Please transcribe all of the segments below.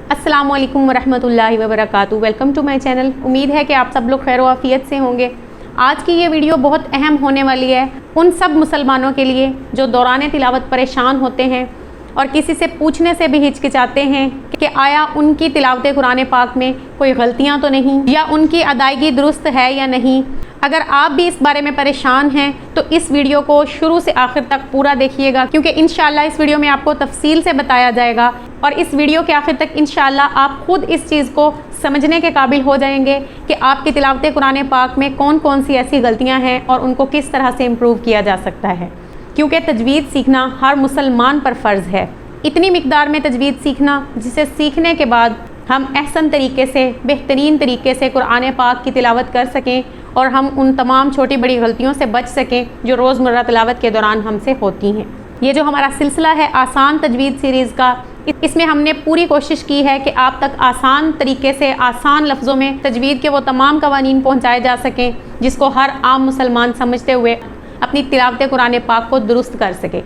अस्सलामु अलैकुम वरहमतुल्लाहि वबरकातुहू। Welcome to my channel. उम्मीद है कि आप सब लोग खैर आफियत से होंगे। आज की ये वीडियो बहुत अहम होने वाली है उन सब मुसलमानों के लिए जो दौरान तिलावत परेशान होते हैं और किसी से पूछने से भी हिचकिचाते हैं कि आया उनकी तिलावत कुरान पाक में कोई गलतियां तो नहीं या उनकी अदायगी दुरुस्त है या नहीं। अगर आप भी इस बारे में परेशान हैं तो इस वीडियो को शुरू से आखिर तक पूरा देखिएगा, क्योंकि इंशाल्लाह इस वीडियो में आपको तफसील से बताया जाएगा और इस वीडियो के आखिर तक इंशाल्लाह आप खुद इस चीज़ को समझने के काबिल हो जाएंगे कि आपकी तिलावत कुरान पाक में कौन कौन सी ऐसी गलतियां हैं और उनको किस तरह से इम्प्रूव किया जा सकता है। क्योंकि तजवीद सीखना हर मुसलमान पर फ़र्ज़ है। इतनी मिकदार में तजवीद सीखना जिसे सीखने के बाद हम अहसन तरीके से बेहतरीन तरीके से कुरान पाक की तिलावत कर सकें और हम उन तमाम छोटी बड़ी गलतियों से बच सकें जो रोज़मर्रा तिलावत के दौरान हमसे होती हैं। ये जो हमारा सिलसिला है आसान तजवीद सीरीज़ का, इसमें हमने पूरी कोशिश की है कि आप तक आसान तरीके से आसान लफ्ज़ों में तजवीद के वो तमाम कवानीन पहुँचाए जा सकें जिसको हर आम मुसलमान समझते हुए अपनी तिलावत कुरान पाक को दुरुस्त कर सके।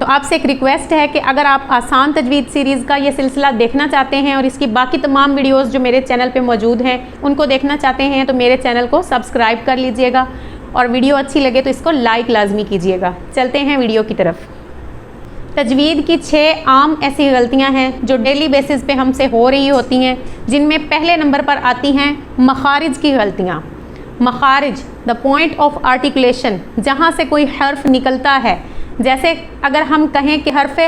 तो आपसे एक रिक्वेस्ट है कि अगर आप आसान तजवीद सीरीज़ का ये सिलसिला देखना चाहते हैं और इसकी बाकी तमाम वीडियोस जो मेरे चैनल पे मौजूद हैं उनको देखना चाहते हैं तो मेरे चैनल को सब्सक्राइब कर लीजिएगा और वीडियो अच्छी लगे तो इसको लाइक लाजमी कीजिएगा। चलते हैं वीडियो की तरफ। तजवीद की 6 आम ऐसी गलतियां हैं जो डेली बेसिस पे हमसे हो रही होती हैं, जिनमें पहले नंबर पर आती हैं मखारिज की गलतियाँ। मखारिज द पॉइंट ऑफ आर्टिकुलेशन, जहाँ से कोई हर्फ निकलता है। जैसे अगर हम कहें कि हर्फ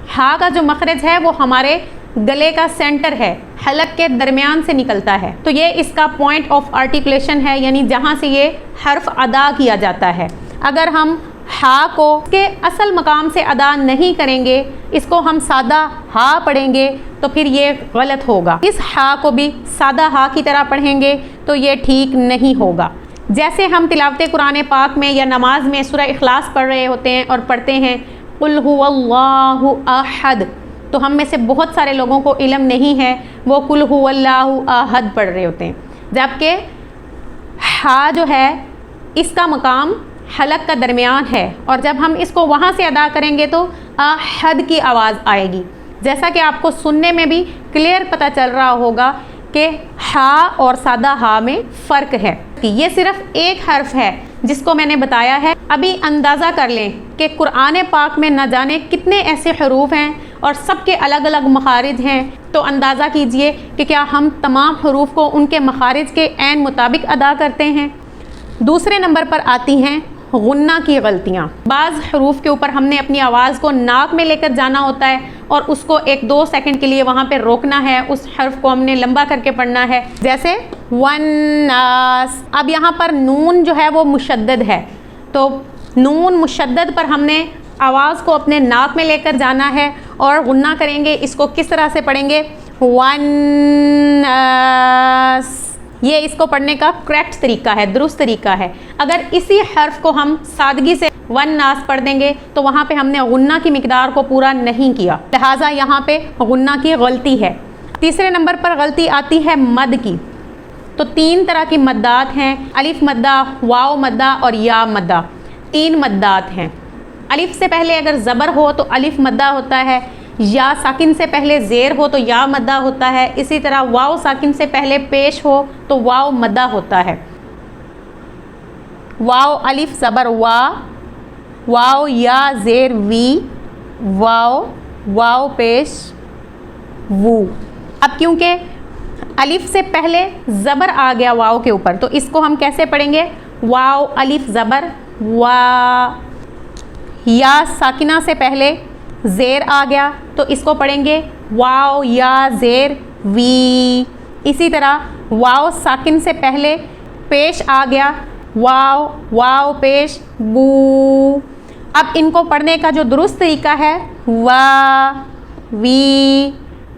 हा का जो मखरज है वो हमारे गले का सेंटर है, हलक के दरमियान से निकलता है, तो ये इसका पॉइंट ऑफ आर्टिकुलेशन है, यानी जहाँ से ये हर्फ अदा किया जाता है। अगर हम हा को के असल मकाम से अदा नहीं करेंगे, इसको हम सादा हा पढ़ेंगे तो फिर ये गलत होगा। इस हा को भी सादा हा की तरह पढ़ेंगे तो ये ठीक नहीं होगा। जैसे हम तिलावत कुरान पाक में या नमाज में सूरह इखलास पढ़ रहे होते हैं और पढ़ते हैं कुल हुवल्लाहु अहद, तो हम में से बहुत सारे लोगों को इल्म नहीं है, वो कुल हुवल्लाहु अहद पढ़ रहे होते हैं, जबकि हा जो है इसका मकाम हलक का दरमियान है और जब हम इसको वहाँ से अदा करेंगे तो अहद की आवाज़ आएगी। जैसा कि आपको सुनने में भी क्लियर पता चल रहा होगा कि हा और सादा हा में फ़र्क है कि ये सिर्फ एक हर्फ है जिसको मैंने बताया है। अभी अंदाज़ा कर लें कि कुरान पाक में न जाने कितने ऐसे हरूफ हैं और सबके अलग अलग मखारिज हैं, तो अंदाज़ा कीजिए कि क्या हम तमाम हरूफ को उनके मखारिज के ऐन मुताबिक अदा करते हैं। दूसरे नंबर पर आती हैं गुन्ना की गलतियाँ। बाज़ हरूफ के ऊपर हमने अपनी आवाज़ को नाक में लेकर जाना होता है और उसको 1-2 सेकंड के लिए वहाँ पे रोकना है, उस हर्फ को हमने लंबा करके पढ़ना है। जैसे वन्नास, अब यहाँ पर नून जो है वो मुशद्दद है, तो नून मुशद्दद पर हमने आवाज़ को अपने नाक में लेकर जाना है और गुन्ना करेंगे। इसको किस तरह से पढ़ेंगे? वन्नास। ये इसको पढ़ने का करेक्ट तरीका है, दुरुस्त तरीका है। अगर इसी हर्फ को हम सादगी से वन नास पढ़ देंगे तो वहाँ पे हमने गुन्ना की मिकदार को पूरा नहीं किया, लिहाजा यहाँ पे गुन्ना की गलती है। तीसरे नंबर पर गलती आती है मद की। तो 3 तरह की मद्दात हैं, अलिफ मद्दा, वाव मद्दा और या मद्दा। 3 मद्दात हैं। अलिफ से पहले अगर ज़बर हो तो अलिफ मद्दा होता है, या साकिन से पहले ज़ेर हो तो या मद्दा होता है, इसी तरह वाव साकिन से पहले पेश हो तो वाव मद्दा होता है। वाव अलिफ ज़बर वा, वाव या ज़ेर वी, वाव वाव पेश वू। अब क्योंकि अलिफ से पहले ज़बर आ गया वाव के ऊपर, तो इसको हम कैसे पढ़ेंगे? वाव अलिफ ज़बर वा। या साकिना से पहले ज़ेर आ गया तो इसको पढ़ेंगे वाव या ज़ेर वी। इसी तरह वाव साकिन से पहले पेश आ गया, वाव वाव पेश बू। अब इनको पढ़ने का जो दुरुस्त तरीका है वा वी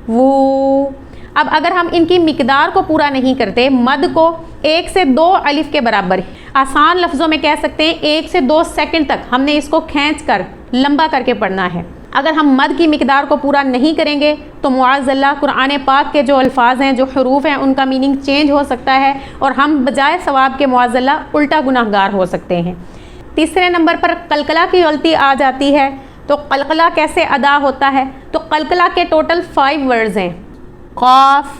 वू। अब अगर हम इनकी मिकदार को पूरा नहीं करते, मद को 1 से 2 अलिफ के बराबर, आसान लफ्ज़ों में कह सकते हैं 1 से 2 सेकंड तक हमने इसको खींच कर लंबा करके पढ़ना है। अगर हम मद की मिकदार को पूरा नहीं करेंगे तो मुआज़ल्ला कुरान पाक के जो अल्फाज हैं, जो हरूफ हैं, उनका मीनिंग चेंज हो सकता है और हम बजाय सवाब के मुआज़ल्ला उल्टा गुनाहगार हो सकते हैं। तीसरे नंबर पर कलकला की गलती आ जाती है। तो कलकला कैसे अदा होता है? तो कलकला के टोटल 5 वर्ड्स हैं। क़ाफ़,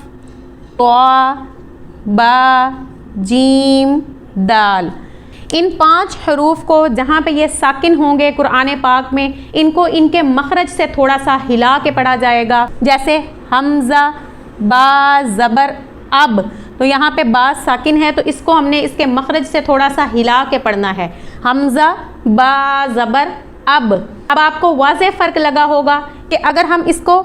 ता, बा, जीम, दाल। इन 5 हरूफ को जहाँ पे ये साकिन होंगे कुरान पाक में, इनको इनके मखरज से थोड़ा सा हिला के पढ़ा जाएगा। जैसे हमज़ा, बा ज़बर अब, तो यहाँ पे बा साकिन है तो इसको हमने इसके मखरज से थोड़ा सा हिला के पढ़ना है। हमज़ा, बा ज़बर अब। अब आपको वाज़ेह फ़र्क लगा होगा कि अगर हम इसको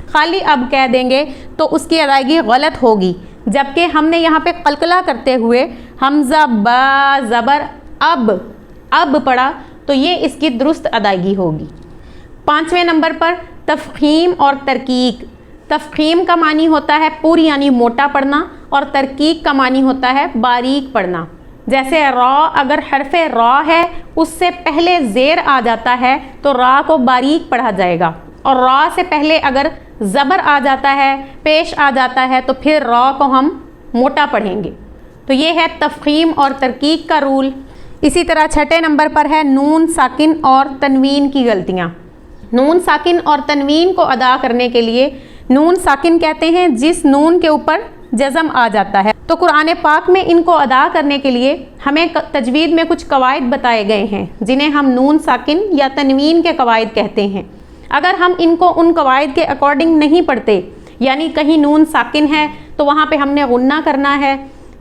खाली अब कह देंगे तो उसकी अदायगी गलत होगी, जबकि हमने यहाँ पे कलकला करते हुए हमज़ा बा ज़बर अब पढ़ा तो ये इसकी दुरुस्त अदायगी होगी। 5वें नंबर पर तफ़ख़ीम और तरकीक। तफ़ख़ीम का मानी होता है पूरी यानी मोटा पढ़ना, और तरकीक का मानी होता है बारीक पढ़ना। जैसे रा, अगर हरफ़े रा है उससे पहले ज़ेर आ जाता है तो रा को बारीक पढ़ा जाएगा, और रा से पहले अगर ज़बर आ जाता है, पेश आ जाता है, तो फिर रा को हम मोटा पढ़ेंगे। तो ये है तफ़ख़ीम और तरकीक का रूल। इसी तरह 6ठे नंबर पर है नून साकिन और तनवीन की गलतियाँ। नून साकिन और तनवीन को अदा करने के लिए, नून साकिन कहते हैं जिस नून के ऊपर जज़म आ जाता है, तो कुरान पाक में इनको अदा करने के लिए हमें तजवीद में कुछ कवायद बताए गए हैं जिन्हें हम नून साकिन या तनवीन के कवायद कहते हैं। अगर हम इनको उन कवायद के अकॉर्डिंग नहीं पढ़ते, यानी कहीं नून साकिन है तो वहाँ पे हमने गुन्ना करना है,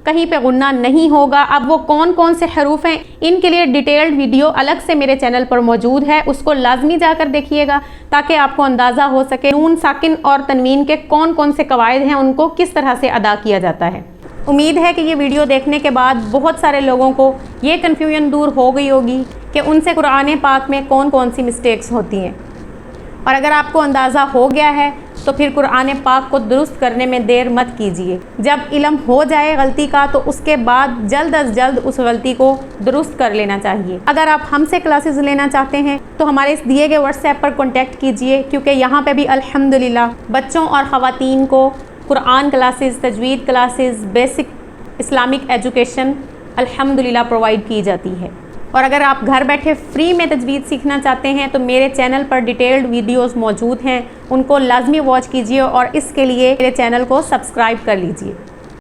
कहीं पे गुन्ना नहीं होगा। अब वो कौन कौन से हरूफ हैं, इनके लिए डिटेल्ड वीडियो अलग से मेरे चैनल पर मौजूद है, उसको लाजमी जाकर देखिएगा ताकि आपको अंदाज़ा हो सके नून साकिन और तनवीन के कौन कौन से कवायद हैं, उनको किस तरह से अदा किया जाता है। उम्मीद है कि ये वीडियो देखने के बाद बहुत सारे लोगों को ये कन्फ्यूजन दूर हो गई होगी कि उनसे कुरान पाक में कौन कौन सी मिस्टेक्स होती हैं, और अगर आपको अंदाज़ा हो गया है तो फिर कुरान पाक को दुरुस्त करने में देर मत कीजिए। जब इल्म हो जाए गलती का तो उसके बाद जल्द अज जल्द उस गलती को दुरुस्त कर लेना चाहिए। अगर आप हमसे क्लासेस लेना चाहते हैं तो हमारे इस दिए गए व्हाट्सएप पर कॉन्टैक्ट कीजिए, क्योंकि यहाँ पे भी अल्हम्दुलिल्लाह बच्चों और ख़वातीन को कुरान क्लासेस, तजवीद क्लासेस, बेसिक इस्लामिक एजुकेशन अल्हम्दुलिल्लाह प्रोवाइड की जाती है। और अगर आप घर बैठे फ्री में तजवीद सीखना चाहते हैं तो मेरे चैनल पर डिटेल्ड वीडियोस मौजूद हैं, उनको लाजमी वॉच कीजिए और इसके लिए मेरे चैनल को सब्सक्राइब कर लीजिए।